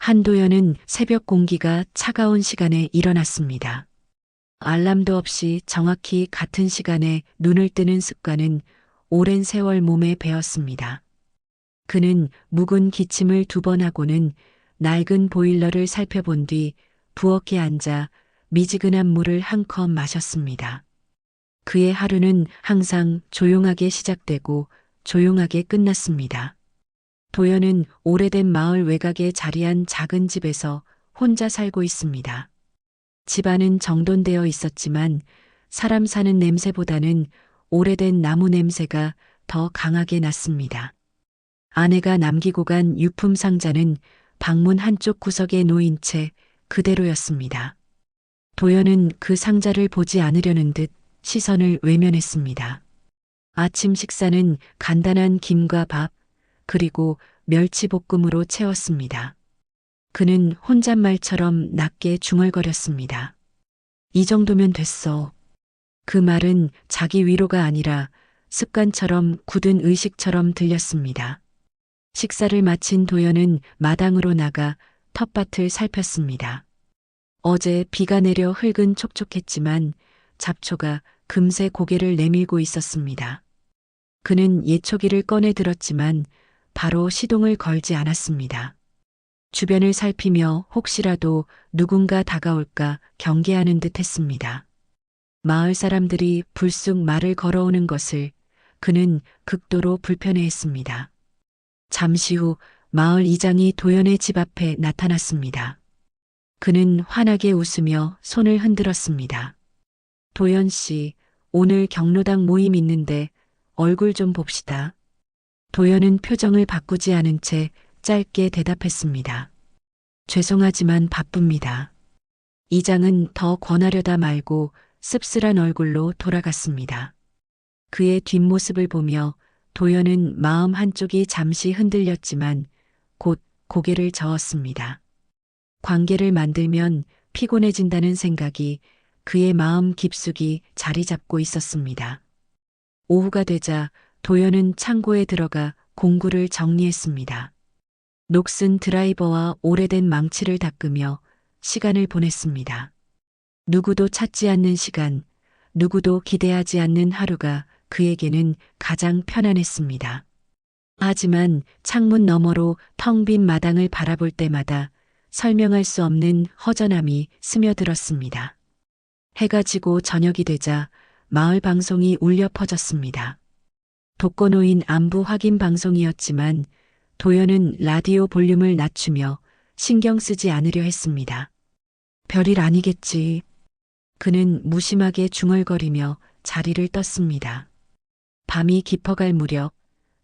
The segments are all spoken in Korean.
한도연은 새벽 공기가 차가운 시간에 일어났습니다. 알람도 없이 정확히 같은 시간에 눈을 뜨는 습관은 오랜 세월 몸에 배었습니다. 그는 묵은 기침을 2번 하고는 낡은 보일러를 살펴본 뒤 부엌에 앉아 미지근한 물을 한 컵 마셨습니다. 그의 하루는 항상 조용하게 시작되고 조용하게 끝났습니다. 도연은 오래된 마을 외곽에 자리한 작은 집에서 혼자 살고 있습니다. 집안은 정돈되어 있었지만 사람 사는 냄새보다는 오래된 나무 냄새가 더 강하게 났습니다. 아내가 남기고 간 유품 상자는 방문 한쪽 구석에 놓인 채 그대로였습니다. 도연은 그 상자를 보지 않으려는 듯 시선을 외면했습니다. 아침 식사는 간단한 김과 밥, 그리고 멸치볶음으로 채웠습니다. 그는 혼잣말처럼 낮게 중얼거렸습니다. 이 정도면 됐어. 그 말은 자기 위로가 아니라 습관처럼 굳은 의식처럼 들렸습니다. 식사를 마친 도연은 마당으로 나가 텃밭을 살폈습니다. 어제 비가 내려 흙은 촉촉했지만 잡초가 금세 고개를 내밀고 있었습니다. 그는 예초기를 꺼내 들었지만 바로 시동을 걸지 않았습니다. 주변을 살피며 혹시라도 누군가 다가올까 경계하는 듯 했습니다. 마을 사람들이 불쑥 말을 걸어오는 것을 그는 극도로 불편해했습니다. 잠시 후 마을 이장이 도연의 집 앞에 나타났습니다. 그는 환하게 웃으며 손을 흔들었습니다. 도연 씨, 오늘 경로당 모임 있는데 얼굴 좀 봅시다. 도연은 표정을 바꾸지 않은 채 짧게 대답했습니다. 죄송하지만 바쁩니다. 이장은 더 권하려다 말고 씁쓸한 얼굴로 돌아갔습니다. 그의 뒷모습을 보며 도연은 마음 한쪽이 잠시 흔들렸지만 곧 고개를 저었습니다. 관계를 만들면 피곤해진다는 생각이 그의 마음 깊숙이 자리 잡고 있었습니다. 오후가 되자 도연은 창고에 들어가 공구를 정리했습니다. 녹슨 드라이버와 오래된 망치를 닦으며 시간을 보냈습니다. 누구도 찾지 않는 시간, 누구도 기대하지 않는 하루가 그에게는 가장 편안했습니다. 하지만 창문 너머로 텅 빈 마당을 바라볼 때마다 설명할 수 없는 허전함이 스며들었습니다. 해가 지고 저녁이 되자 마을 방송이 울려 퍼졌습니다. 독거노인 안부 확인 방송이었지만 도연은 라디오 볼륨을 낮추며 신경 쓰지 않으려 했습니다. 별일 아니겠지. 그는 무심하게 중얼거리며 자리를 떴습니다. 밤이 깊어갈 무렵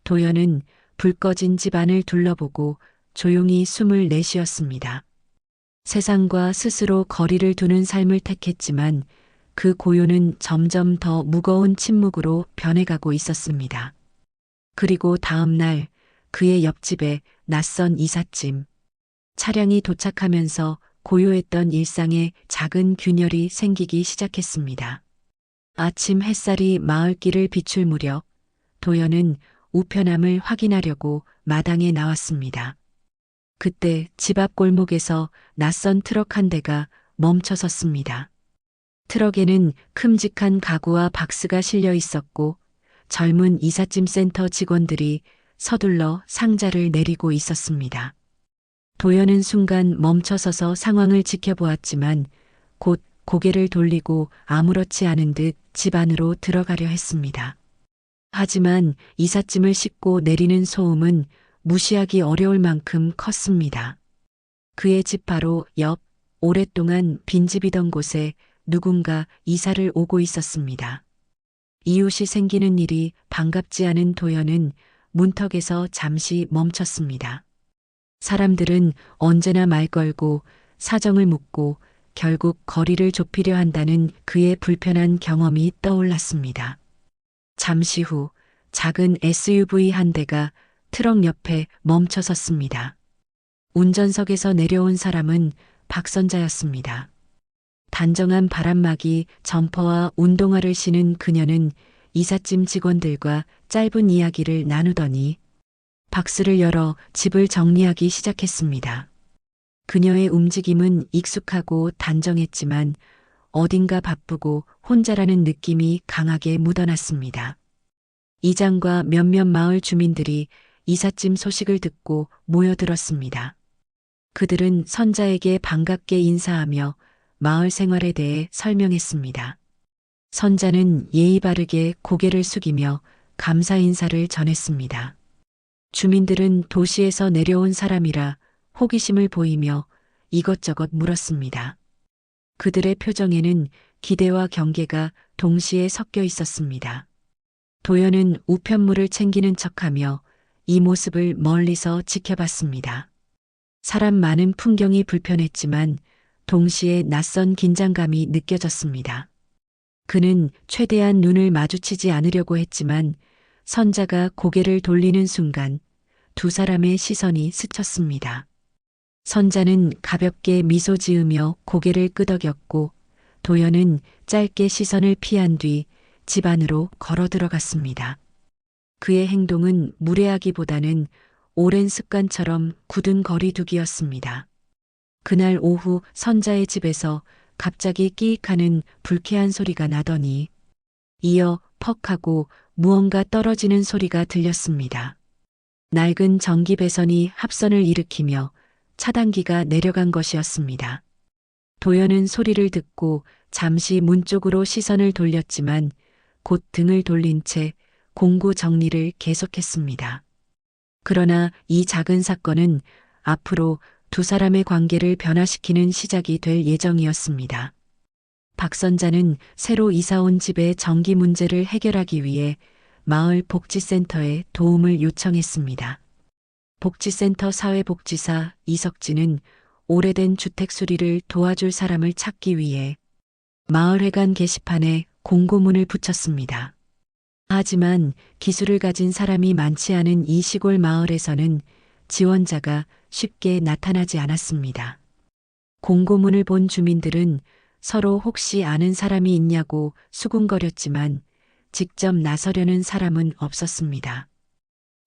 도연은 불 꺼진 집 안을 둘러보고 조용히 숨을 내쉬었습니다. 세상과 스스로 거리를 두는 삶을 택했지만 그 고요는 점점 더 무거운 침묵으로 변해가고 있었습니다. 그리고 다음 날 그의 옆집에 낯선 이삿짐. 차량이 도착하면서 고요했던 일상에 작은 균열이 생기기 시작했습니다. 아침 햇살이 마을길을 비출 무렵 도연은 우편함을 확인하려고 마당에 나왔습니다. 그때 집 앞 골목에서 낯선 트럭 한 대가 멈춰 섰습니다. 트럭에는 큼직한 가구와 박스가 실려 있었고 젊은 이삿짐 센터 직원들이 서둘러 상자를 내리고 있었습니다. 도연은 순간 멈춰서서 상황을 지켜보았지만 곧 고개를 돌리고 아무렇지 않은 듯 집 안으로 들어가려 했습니다. 하지만 이삿짐을 싣고 내리는 소음은 무시하기 어려울 만큼 컸습니다. 그의 집 바로 옆 오랫동안 빈집이던 곳에 누군가 이사를 오고 있었습니다. 이웃이 생기는 일이 반갑지 않은 도연은 문턱에서 잠시 멈췄습니다. 사람들은 언제나 말 걸고 사정을 묻고 결국 거리를 좁히려 한다는 그의 불편한 경험이 떠올랐습니다. 잠시 후 작은 SUV 한 대가 트럭 옆에 멈춰 섰습니다. 운전석에서 내려온 사람은 박선자였습니다. 단정한 바람막이 점퍼와 운동화를 신은 그녀는 이삿짐 직원들과 짧은 이야기를 나누더니 박스를 열어 집을 정리하기 시작했습니다. 그녀의 움직임은 익숙하고 단정했지만 어딘가 바쁘고 혼자라는 느낌이 강하게 묻어났습니다. 이장과 몇몇 마을 주민들이 이삿짐 소식을 듣고 모여들었습니다. 그들은 선자에게 반갑게 인사하며 마을 생활에 대해 설명했습니다. 선자는 예의 바르게 고개를 숙이며 감사 인사를 전했습니다. 주민들은 도시에서 내려온 사람이라 호기심을 보이며 이것저것 물었습니다. 그들의 표정에는 기대와 경계가 동시에 섞여 있었습니다. 도연은 우편물을 챙기는 척하며 이 모습을 멀리서 지켜봤습니다. 사람 많은 풍경이 불편했지만 동시에 낯선 긴장감이 느껴졌습니다. 그는 최대한 눈을 마주치지 않으려고 했지만 선자가 고개를 돌리는 순간 두 사람의 시선이 스쳤습니다. 선자는 가볍게 미소 지으며 고개를 끄덕였고 도연은 짧게 시선을 피한 뒤 집 안으로 걸어 들어갔습니다. 그의 행동은 무례하기보다는 오랜 습관처럼 굳은 거리두기였습니다. 그날 오후 선자의 집에서 갑자기 끼익하는 불쾌한 소리가 나더니 이어 퍽하고 무언가 떨어지는 소리가 들렸습니다. 낡은 전기 배선이 합선을 일으키며 차단기가 내려간 것이었습니다. 도연은 소리를 듣고 잠시 문 쪽으로 시선을 돌렸지만 곧 등을 돌린 채 공구 정리를 계속했습니다. 그러나 이 작은 사건은 앞으로 두 사람의 관계를 변화시키는 시작이 될 예정이었습니다. 박 선자는 새로 이사온 집의 전기 문제를 해결하기 위해 마을 복지센터에 도움을 요청했습니다. 복지센터 사회복지사 이석진은 오래된 주택 수리를 도와줄 사람을 찾기 위해 마을회관 게시판에 공고문을 붙였습니다. 하지만 기술을 가진 사람이 많지 않은 이 시골 마을에서는 지원자가 쉽게 나타나지 않았습니다. 공고문을 본 주민들은 서로 혹시 아는 사람이 있냐고 수군거렸지만 직접 나서려는 사람은 없었습니다.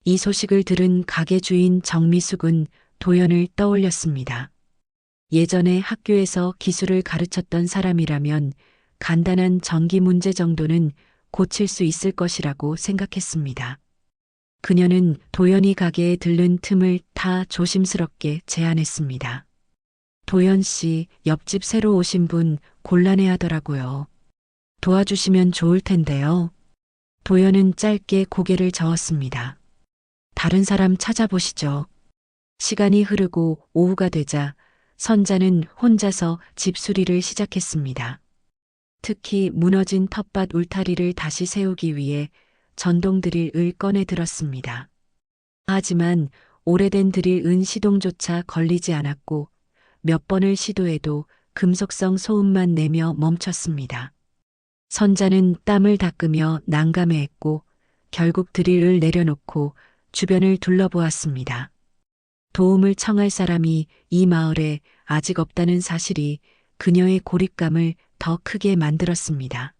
이 소식을 들은 가게 주인 정미숙은 도연을 떠올렸습니다. 예전에 학교에서 기술을 가르쳤던 사람이라면 간단한 전기 문제 정도는 고칠 수 있을 것이라고 생각했습니다. 그녀는 도연이 가게에 들른 틈을 타 조심스럽게 제안했습니다. 도연 씨, 옆집 새로 오신 분 곤란해 하더라고요. 도와주시면 좋을 텐데요. 도연은 짧게 고개를 저었습니다. 다른 사람 찾아보시죠. 시간이 흐르고 오후가 되자 선자는 혼자서 집 수리를 시작했습니다. 특히 무너진 텃밭 울타리를 다시 세우기 위해 전동 드릴을 꺼내 들었습니다. 하지만 오래된 드릴은 시동조차 걸리지 않았고 몇 번을 시도해도 금속성 소음만 내며 멈췄습니다. 선자는 땀을 닦으며 난감해했고 결국 드릴을 내려놓고 주변을 둘러보았습니다. 도움을 청할 사람이 이 마을에 아직 없다는 사실이 그녀의 고립감을 더 크게 만들었습니다.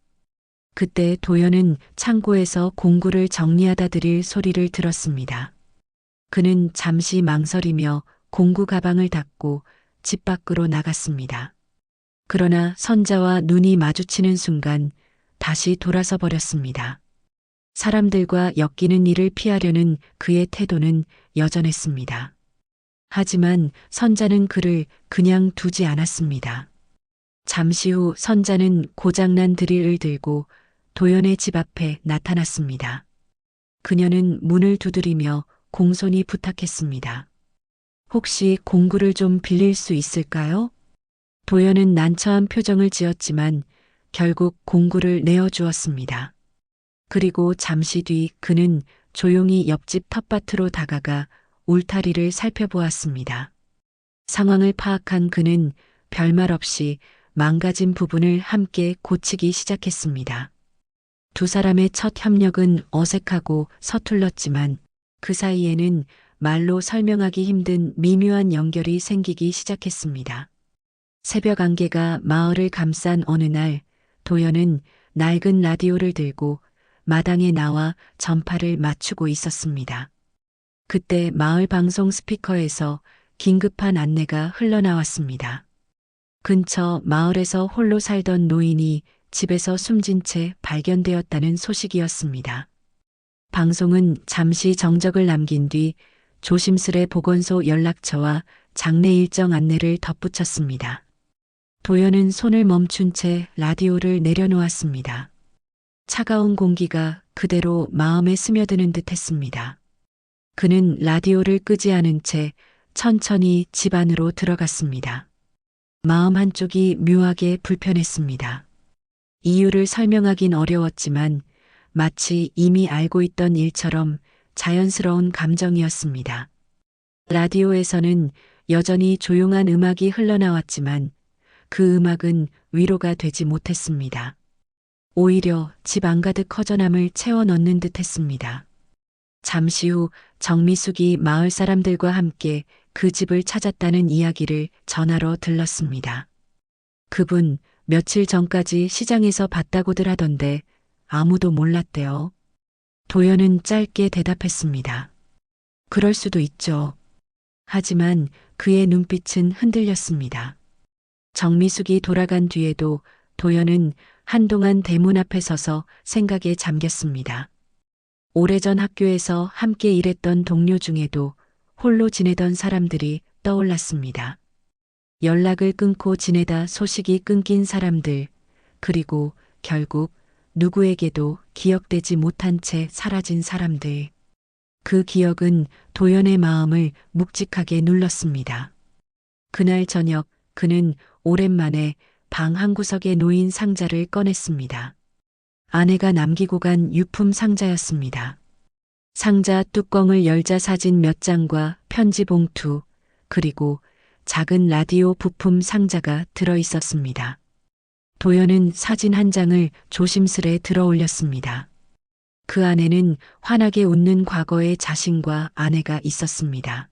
그때 도연은 창고에서 공구를 정리하다 드릴 소리를 들었습니다. 그는 잠시 망설이며 공구 가방을 닫고 집 밖으로 나갔습니다. 그러나 선자와 눈이 마주치는 순간 다시 돌아서 버렸습니다. 사람들과 엮이는 일을 피하려는 그의 태도는 여전했습니다. 하지만 선자는 그를 그냥 두지 않았습니다. 잠시 후 선자는 고장난 드릴을 들고 도연의 집 앞에 나타났습니다. 그녀는 문을 두드리며 공손히 부탁했습니다. 혹시 공구를 좀 빌릴 수 있을까요? 도연은 난처한 표정을 지었지만 결국 공구를 내어주었습니다. 그리고 잠시 뒤 그는 조용히 옆집 텃밭으로 다가가 울타리를 살펴보았습니다. 상황을 파악한 그는 별말 없이 망가진 부분을 함께 고치기 시작했습니다. 두 사람의 첫 협력은 어색하고 서툴렀지만 그 사이에는 말로 설명하기 힘든 미묘한 연결이 생기기 시작했습니다. 새벽 안개가 마을을 감싼 어느 날 도연은 낡은 라디오를 들고 마당에 나와 전파를 맞추고 있었습니다. 그때 마을 방송 스피커에서 긴급한 안내가 흘러나왔습니다. 근처 마을에서 홀로 살던 노인이 집에서 숨진 채 발견되었다는 소식이었습니다. 방송은 잠시 정적을 남긴 뒤 조심스레 보건소 연락처와 장례 일정 안내를 덧붙였습니다. 도연은 손을 멈춘 채 라디오를 내려놓았습니다. 차가운 공기가 그대로 마음에 스며드는 듯 했습니다. 그는 라디오를 끄지 않은 채 천천히 집 안으로 들어갔습니다. 마음 한쪽이 묘하게 불편했습니다. 이유를 설명하긴 어려웠지만 마치 이미 알고 있던 일처럼 자연스러운 감정이었습니다. 라디오에서는 여전히 조용한 음악이 흘러나왔지만 그 음악은 위로가 되지 못했습니다. 오히려 집 안가득 허전함을 채워 넣는 듯 했습니다. 잠시 후 정미숙이 마을 사람들과 함께 그 집을 찾았다는 이야기를 전하러 들렀습니다. 그분 며칠 전까지 시장에서 봤다고들 하던데 아무도 몰랐대요. 도연은 짧게 대답했습니다. 그럴 수도 있죠. 하지만 그의 눈빛은 흔들렸습니다. 정미숙이 돌아간 뒤에도 도연은 한동안 대문 앞에 서서 생각에 잠겼습니다. 오래전 학교에서 함께 일했던 동료 중에도 홀로 지내던 사람들이 떠올랐습니다. 연락을 끊고 지내다 소식이 끊긴 사람들, 그리고 결국 누구에게도 기억되지 못한 채 사라진 사람들. 그 기억은 도연의 마음을 묵직하게 눌렀습니다. 그날 저녁 그는 오랜만에 방 한구석에 놓인 상자를 꺼냈습니다. 아내가 남기고 간 유품 상자였습니다. 상자 뚜껑을 열자 사진 몇 장과 편지 봉투, 그리고 작은 라디오 부품 상자가 들어 있었습니다. 도연은 사진 한 장을 조심스레 들어 올렸습니다. 그 안에는 환하게 웃는 과거의 자신과 아내가 있었습니다.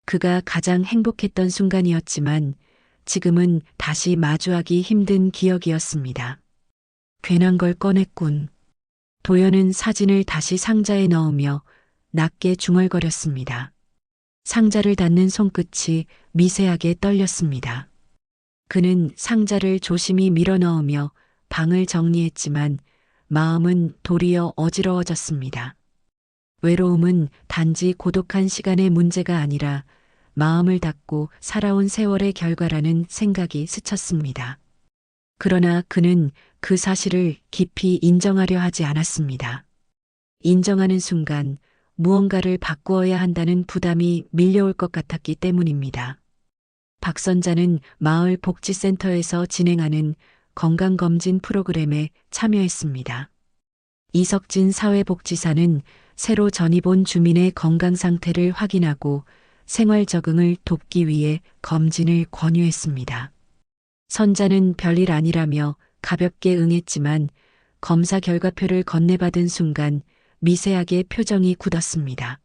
그가 가장 행복했던 순간이었지만 지금은 다시 마주하기 힘든 기억이었습니다. 괜한 걸 꺼냈군. 도연은 사진을 다시 상자에 넣으며 낮게 중얼거렸습니다. 상자를 닫는 손끝이 미세하게 떨렸습니다. 그는 상자를 조심히 밀어넣으며 방을 정리했지만 마음은 도리어 어지러워졌습니다. 외로움은 단지 고독한 시간의 문제가 아니라 마음을 닫고 살아온 세월의 결과라는 생각이 스쳤습니다. 그러나 그는 그 사실을 깊이 인정하려 하지 않았습니다. 인정하는 순간 무언가를 바꾸어야 한다는 부담이 밀려올 것 같았기 때문입니다. 박 선자는 마을 복지센터에서 진행하는 건강검진 프로그램에 참여했습니다. 이석진 사회복지사는 새로 전입 온 주민의 건강 상태를 확인하고 생활 적응을 돕기 위해 검진을 권유했습니다. 선자는 별일 아니라며 가볍게 응했지만 검사 결과표를 건네받은 순간 미세하게 표정이 굳었습니다.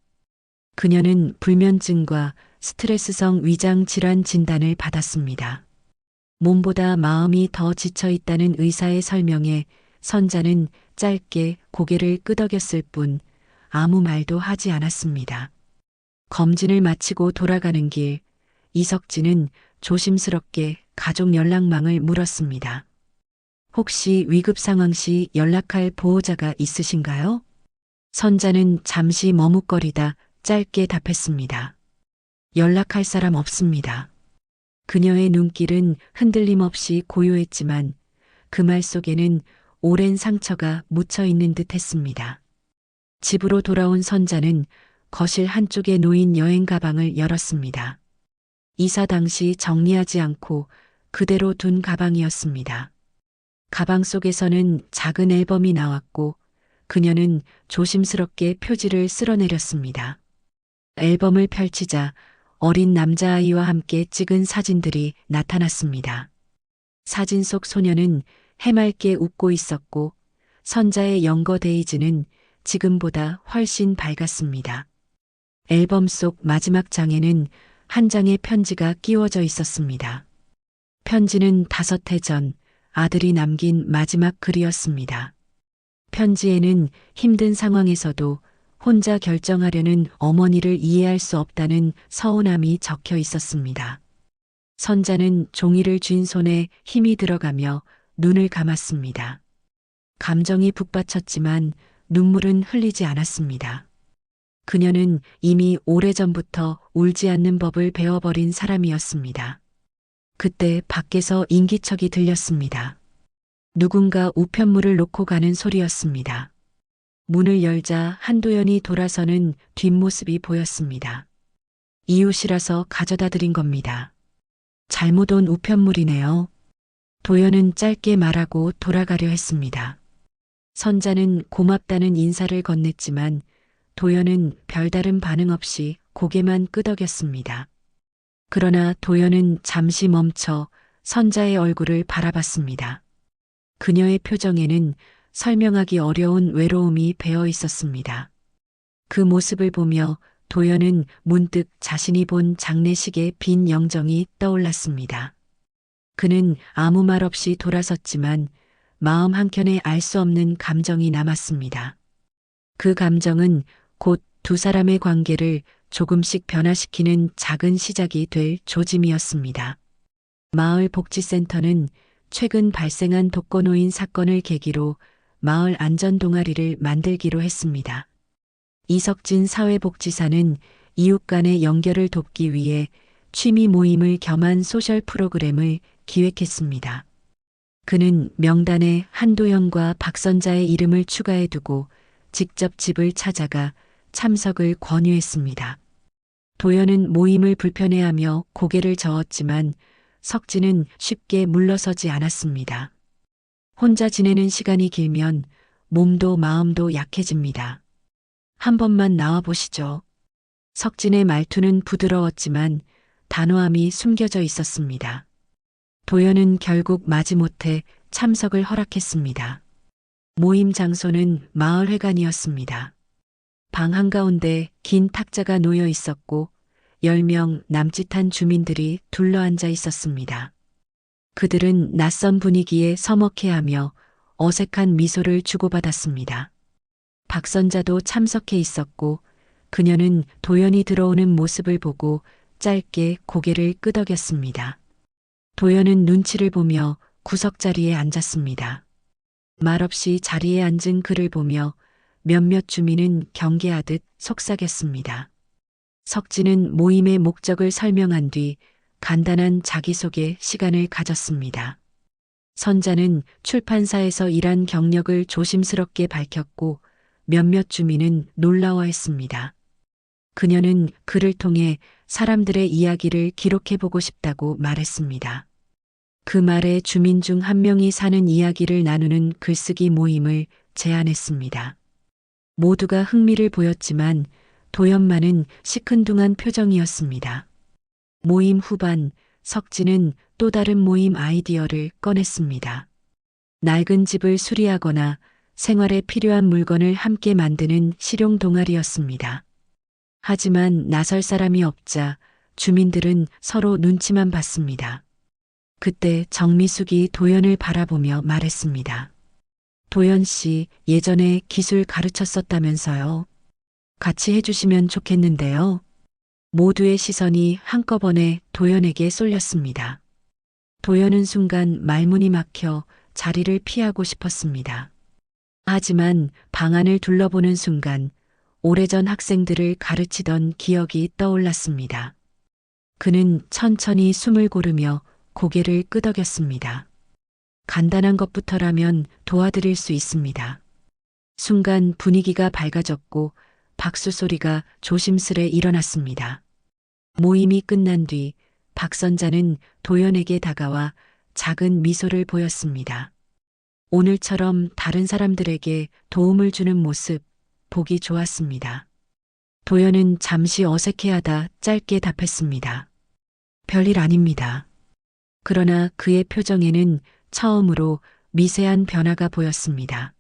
그녀는 불면증과 스트레스성 위장 질환 진단을 받았습니다. 몸보다 마음이 더 지쳐 있다는 의사의 설명에 선자는 짧게 고개를 끄덕였을 뿐 아무 말도 하지 않았습니다. 검진을 마치고 돌아가는 길, 이석진은 조심스럽게 가족 연락망을 물었습니다. 혹시 위급 상황 시 연락할 보호자가 있으신가요? 선자는 잠시 머뭇거리다 짧게 답했습니다. 연락할 사람 없습니다. 그녀의 눈길은 흔들림 없이 고요했지만 그 말 속에는 오랜 상처가 묻혀 있는 듯 했습니다. 집으로 돌아온 선자는 거실 한쪽에 놓인 여행 가방을 열었습니다. 이사 당시 정리하지 않고 그대로 둔 가방이었습니다. 가방 속에서는 작은 앨범이 나왔고 그녀는 조심스럽게 표지를 쓸어내렸습니다. 앨범을 펼치자 어린 남자아이와 함께 찍은 사진들이 나타났습니다. 사진 속 소녀는 해맑게 웃고 있었고 선자의 영거 데이즈는 지금보다 훨씬 밝았습니다. 앨범 속 마지막 장에는 한 장의 편지가 끼워져 있었습니다. 편지는 5해 전 아들이 남긴 마지막 글이었습니다. 편지에는 힘든 상황에서도 혼자 결정하려는 어머니를 이해할 수 없다는 서운함이 적혀 있었습니다. 선자는 종이를 쥔 손에 힘이 들어가며 눈을 감았습니다. 감정이 북받쳤지만 눈물은 흘리지 않았습니다. 그녀는 이미 오래전부터 울지 않는 법을 배워버린 사람이었습니다. 그때 밖에서 인기척이 들렸습니다. 누군가 우편물을 놓고 가는 소리였습니다. 문을 열자 한도연이 돌아서는 뒷모습이 보였습니다. 이웃이라서 가져다 드린 겁니다. 잘못 온 우편물이네요. 도연은 짧게 말하고 돌아가려 했습니다. 선자는 고맙다는 인사를 건넸지만 도연은 별다른 반응 없이 고개만 끄덕였습니다. 그러나 도연은 잠시 멈춰 선자의 얼굴을 바라봤습니다. 그녀의 표정에는 설명하기 어려운 외로움이 배어 있었습니다. 그 모습을 보며 도연은 문득 자신이 본 장례식의 빈 영정이 떠올랐습니다. 그는 아무 말 없이 돌아섰지만 마음 한켠에 알 수 없는 감정이 남았습니다. 그 감정은 곧 두 사람의 관계를 조금씩 변화시키는 작은 시작이 될 조짐이었습니다. 마을 복지센터는 최근 발생한 독거노인 사건을 계기로 마을 안전 동아리를 만들기로 했습니다. 이석진 사회복지사는 이웃 간의 연결을 돕기 위해 취미 모임을 겸한 소셜 프로그램을 기획했습니다. 그는 명단에 한도연과 박선자의 이름을 추가해 두고 직접 집을 찾아가 참석을 권유했습니다. 도연은 모임을 불편해하며 고개를 저었지만 석진은 쉽게 물러서지 않았습니다. 혼자 지내는 시간이 길면 몸도 마음도 약해집니다. 한 번만 나와 보시죠. 석진의 말투는 부드러웠지만 단호함이 숨겨져 있었습니다. 도연은 결국 마지못해 참석을 허락했습니다. 모임 장소는 마을회관이었습니다. 방 한가운데 긴 탁자가 놓여 있었고 10명 남짓한 주민들이 둘러앉아 있었습니다. 그들은 낯선 분위기에 서먹해하며 어색한 미소를 주고받았습니다. 박선자도 참석해 있었고 그녀는 도연이 들어오는 모습을 보고 짧게 고개를 끄덕였습니다. 도연은 눈치를 보며 구석자리에 앉았습니다. 말없이 자리에 앉은 그를 보며 몇몇 주민은 경계하듯 속삭였습니다. 석진은 모임의 목적을 설명한 뒤 간단한 자기소개 시간을 가졌습니다. 선자는 출판사에서 일한 경력을 조심스럽게 밝혔고 몇몇 주민은 놀라워했습니다. 그녀는 글을 통해 사람들의 이야기를 기록해보고 싶다고 말했습니다. 그 말에 주민 중 한 명이 사는 이야기를 나누는 글쓰기 모임을 제안했습니다. 모두가 흥미를 보였지만 도연만은 시큰둥한 표정이었습니다. 모임 후반 석진은 또 다른 모임 아이디어를 꺼냈습니다. 낡은 집을 수리하거나 생활에 필요한 물건을 함께 만드는 실용 동아리였습니다. 하지만 나설 사람이 없자 주민들은 서로 눈치만 봤습니다. 그때 정미숙이 도연을 바라보며 말했습니다. 도연 씨, 예전에 기술 가르쳤었다면서요. 같이 해주시면 좋겠는데요. 모두의 시선이 한꺼번에 도연에게 쏠렸습니다. 도연은 순간 말문이 막혀 자리를 피하고 싶었습니다. 하지만 방안을 둘러보는 순간 오래전 학생들을 가르치던 기억이 떠올랐습니다. 그는 천천히 숨을 고르며 고개를 끄덕였습니다. 간단한 것부터라면 도와드릴 수 있습니다. 순간 분위기가 밝아졌고 박수 소리가 조심스레 일어났습니다. 모임이 끝난 뒤 박선자는 도연에게 다가와 작은 미소를 보였습니다. 오늘처럼 다른 사람들에게 도움을 주는 모습 보기 좋았습니다. 도연은 잠시 어색해하다 짧게 답했습니다. 별일 아닙니다. 그러나 그의 표정에는 처음으로 미세한 변화가 보였습니다.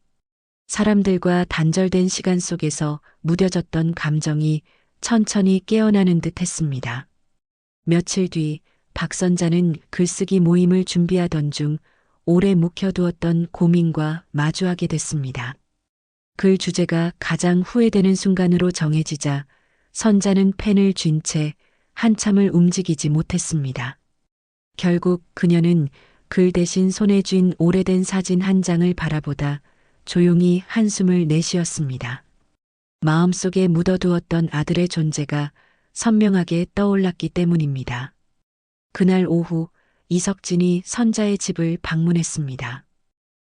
사람들과 단절된 시간 속에서 무뎌졌던 감정이 천천히 깨어나는 듯 했습니다. 며칠 뒤 박선자는 글쓰기 모임을 준비하던 중 오래 묵혀두었던 고민과 마주하게 됐습니다. 글 주제가 가장 후회되는 순간으로 정해지자 선자는 펜을 쥔 채 한참을 움직이지 못했습니다. 결국 그녀는 글 대신 손에 쥔 오래된 사진 한 장을 바라보다 조용히 한숨을 내쉬었습니다. 마음속에 묻어두었던 아들의 존재가 선명하게 떠올랐기 때문입니다. 그날 오후 이석진이 선자의 집을 방문했습니다.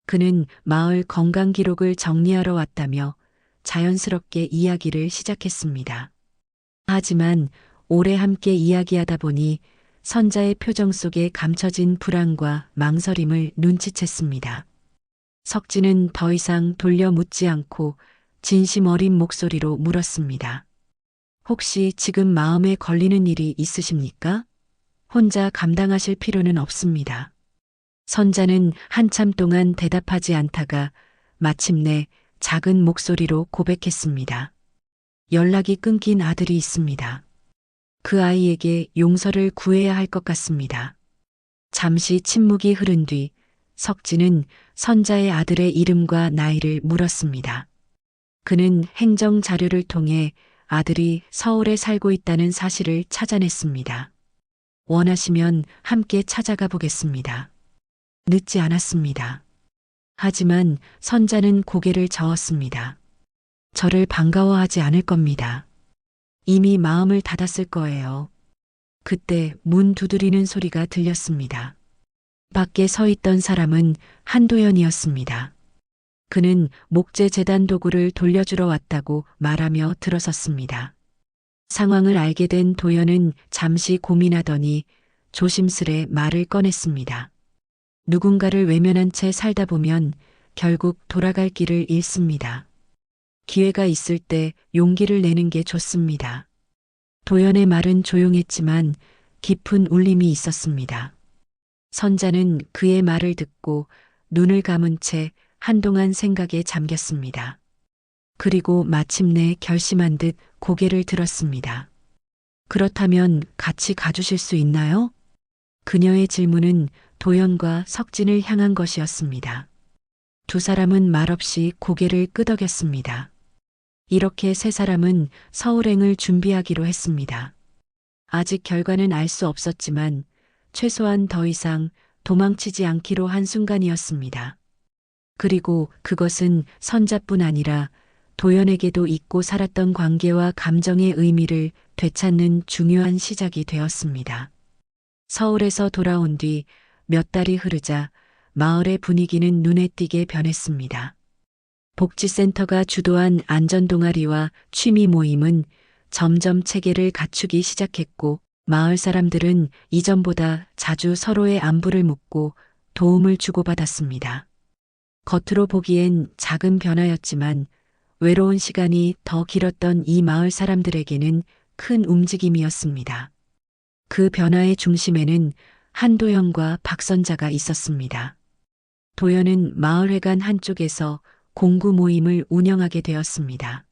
그는 마을 건강 기록을 정리하러 왔다며 자연스럽게 이야기를 시작했습니다. 하지만 오래 함께 이야기하다 보니 선자의 표정 속에 감춰진 불안과 망설임을 눈치챘습니다. 석진은 더 이상 돌려 묻지 않고 진심 어린 목소리로 물었습니다. 혹시 지금 마음에 걸리는 일이 있으십니까? 혼자 감당하실 필요는 없습니다. 선자는 한참 동안 대답하지 않다가 마침내 작은 목소리로 고백했습니다. 연락이 끊긴 아들이 있습니다. 그 아이에게 용서를 구해야 할 것 같습니다. 잠시 침묵이 흐른 뒤 석진은 선자의 아들의 이름과 나이를 물었습니다. 그는 행정 자료를 통해 아들이 서울에 살고 있다는 사실을 찾아냈습니다. 원하시면 함께 찾아가 보겠습니다. 늦지 않았습니다. 하지만 선자는 고개를 저었습니다. 저를 반가워하지 않을 겁니다. 이미 마음을 닫았을 거예요. 그때 문 두드리는 소리가 들렸습니다. 밖에 서 있던 사람은 한도연이었습니다. 그는 목재 재단 도구를 돌려주러 왔다고 말하며 들어섰습니다. 상황을 알게 된 도연은 잠시 고민하더니 조심스레 말을 꺼냈습니다. 누군가를 외면한 채 살다 보면 결국 돌아갈 길을 잃습니다. 기회가 있을 때 용기를 내는 게 좋습니다. 도연의 말은 조용했지만 깊은 울림이 있었습니다. 선자는 그의 말을 듣고 눈을 감은 채 한동안 생각에 잠겼습니다. 그리고 마침내 결심한 듯 고개를 들었습니다. 그렇다면 같이 가주실 수 있나요? 그녀의 질문은 도연과 석진을 향한 것이었습니다. 두 사람은 말없이 고개를 끄덕였습니다. 이렇게 세 사람은 서울행을 준비하기로 했습니다. 아직 결과는 알 수 없었지만 최소한 더 이상 도망치지 않기로 한 순간이었습니다. 그리고 그것은 선자뿐 아니라 도연에게도 잊고 살았던 관계와 감정의 의미를 되찾는 중요한 시작이 되었습니다. 서울에서 돌아온 뒤 몇 달이 흐르자 마을의 분위기는 눈에 띄게 변했습니다. 복지센터가 주도한 안전동아리와 취미 모임은 점점 체계를 갖추기 시작했고 마을 사람들은 이전보다 자주 서로의 안부를 묻고 도움을 주고받았습니다. 겉으로 보기엔 작은 변화였지만 외로운 시간이 더 길었던 이 마을 사람들에게는 큰 움직임이었습니다. 그 변화의 중심에는 한도연과 박선자가 있었습니다. 도연은 마을회관 한쪽에서 공구 모임을 운영하게 되었습니다.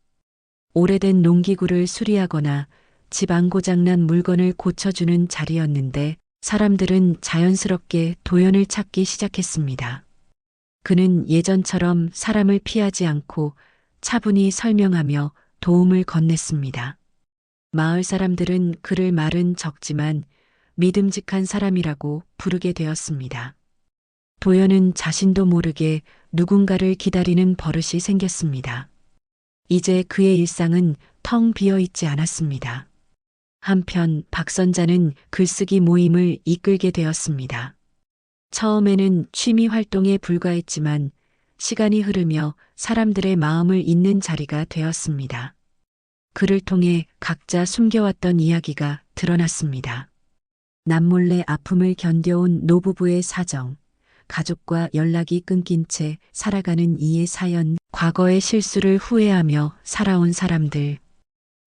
오래된 농기구를 수리하거나 집 안 고장난 물건을 고쳐주는 자리였는데 사람들은 자연스럽게 도연을 찾기 시작했습니다. 그는 예전처럼 사람을 피하지 않고 차분히 설명하며 도움을 건넸습니다. 마을 사람들은 그를 말은 적지만 믿음직한 사람이라고 부르게 되었습니다. 도연은 자신도 모르게 누군가를 기다리는 버릇이 생겼습니다. 이제 그의 일상은 텅 비어 있지 않았습니다. 한편 박선자는 글쓰기 모임을 이끌게 되었습니다. 처음에는 취미 활동에 불과했지만 시간이 흐르며 사람들의 마음을 잇는 자리가 되었습니다. 그를 통해 각자 숨겨왔던 이야기가 드러났습니다. 남몰래 아픔을 견뎌온 노부부의 사정, 가족과 연락이 끊긴 채 살아가는 이의 사연, 과거의 실수를 후회하며 살아온 사람들.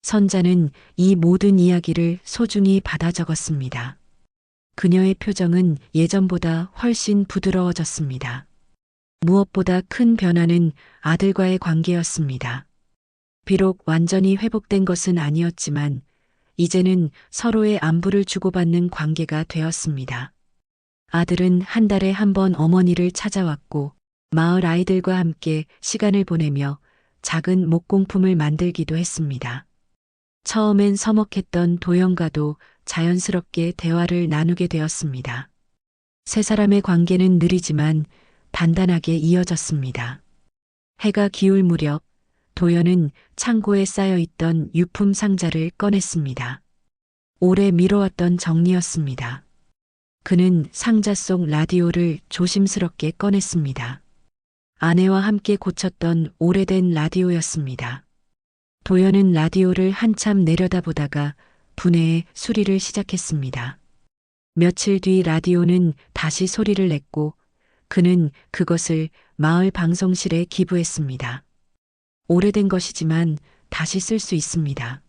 선자는 이 모든 이야기를 소중히 받아 적었습니다. 그녀의 표정은 예전보다 훨씬 부드러워졌습니다. 무엇보다 큰 변화는 아들과의 관계였습니다. 비록 완전히 회복된 것은 아니었지만 이제는 서로의 안부를 주고받는 관계가 되었습니다. 아들은 한 달에 한 번 어머니를 찾아왔고 마을 아이들과 함께 시간을 보내며 작은 목공품을 만들기도 했습니다. 처음엔 서먹했던 도연과도 자연스럽게 대화를 나누게 되었습니다. 세 사람의 관계는 느리지만 단단하게 이어졌습니다. 해가 기울 무렵 도연은 창고에 쌓여있던 유품 상자를 꺼냈습니다. 오래 미뤄왔던 정리였습니다. 그는 상자 속 라디오를 조심스럽게 꺼냈습니다. 아내와 함께 고쳤던 오래된 라디오였습니다. 도연은 라디오를 한참 내려다보다가 분해에 수리를 시작했습니다. 며칠 뒤 라디오는 다시 소리를 냈고 그는 그것을 마을 방송실에 기부했습니다. 오래된 것이지만 다시 쓸 수 있습니다.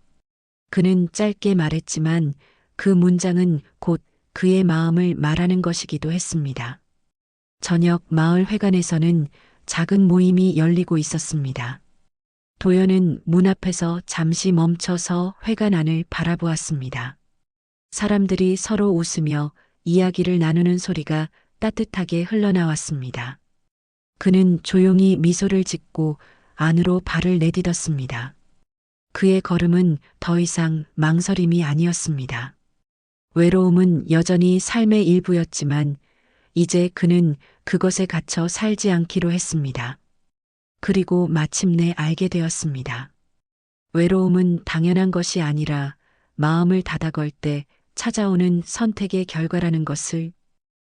그는 짧게 말했지만 그 문장은 곧 그의 마음을 말하는 것이기도 했습니다. 저녁 마을 회관에서는 작은 모임이 열리고 있었습니다. 도연은 문 앞에서 잠시 멈춰서 회관 안을 바라보았습니다. 사람들이 서로 웃으며 이야기를 나누는 소리가 따뜻하게 흘러나왔습니다. 그는 조용히 미소를 짓고 안으로 발을 내딛었습니다. 그의 걸음은 더 이상 망설임이 아니었습니다. 외로움은 여전히 삶의 일부였지만 이제 그는 그것에 갇혀 살지 않기로 했습니다. 그리고 마침내 알게 되었습니다. 외로움은 당연한 것이 아니라 마음을 닫아걸 때 찾아오는 선택의 결과라는 것을